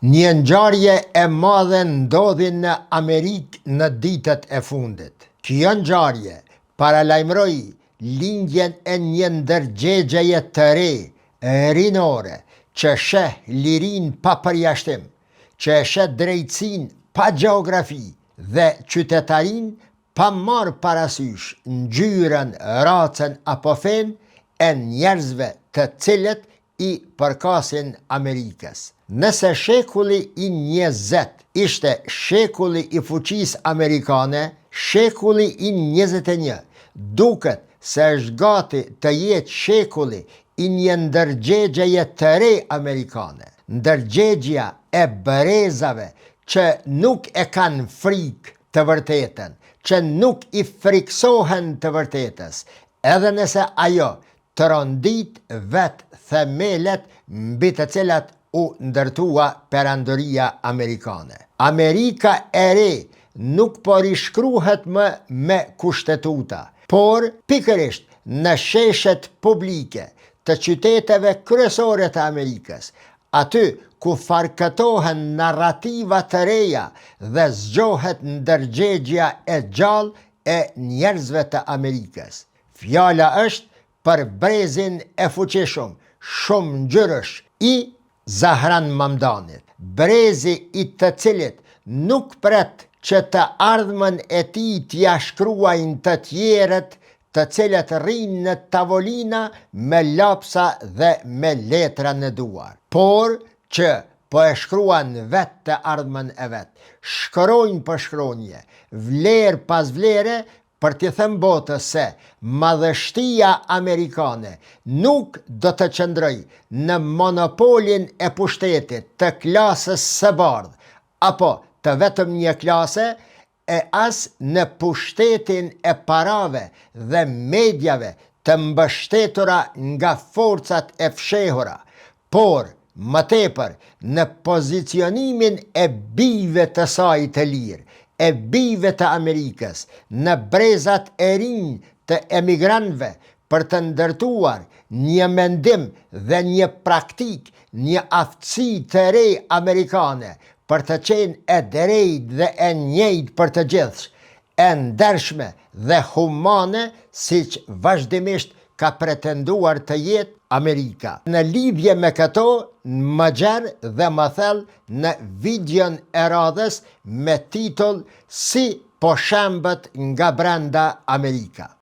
Një ngjarje e madhe ndodhi në Amerikë në ditët e fundit. Kjo ngjarje paralajmëroi lindjen e një ndërgjegjeje të re, rinore, që sheh lirinë pa përjashtim, që e sheh drejtësinë pa gjeografi dhe qytetarinë pa marrë parasysh ngjyrën, racën apo fenë e njerëzve të cilët i përkasin Amerikës. Nëse shekulli i 20 ishte shekulli i fuqisë amerikane, shekulli i 21 duket se është gati të jetë shekulli i një ndërgjegjeje të re amerikane. Ndërgjegja e brezave që nuk e kanë frikë të vërtetën, që nuk i friksohen të vërtetës, edhe nëse ajo të rondit vetë themelet mbi të cilat u ndërtua perandoria amerikane. Amerika e re nuk po rishkruhet më me kushtetuta, por pikërisht në sheshet publike të qyteteve kryesore të Amerikës, aty ku farkëtohen narrativa të reja dhe zgjohet ndërgjegja e gjallë e njerëzve të Amerikës. Fjala është për brezin e fuqishëm, shumë ngjyrësh i Zahran Mamdanit, brezi i të cilit nuk pret që të ardhmen e tij t'ia shkruajnë të tjerët, të cilët rrinë në tavolina me lapsa dhe me letra në duar, por që po e shkruan vetë të ardhmen e vetë, shkronjë për shkronje, vlerë pas vlere, për t'i thënë botës se madhështia amerikane nuk do të qëndroj në monopolin e pushtetit të klasës së bardhë, apo të vetëm një klase, e as në pushtetin e parave dhe medjave të mbështetura nga forcat e fshehura, por më tepër në pozicionimin e bijve të saj të lirë, e bijve të Amerikës, në brezat e rinj të emigrantëve për të ndërtuar një mendim dhe një praktik, një aftësi të re amerikane për të qenë e drejtë dhe e njëjtë për të gjithë, e ndershme dhe humane siç vazhdimisht ka pretenduar të jetë Amerika. Në lidhje me këto, më gjerë dhe më thellë në videon e radhës me titull "Si po shembët nga brenda Amerika".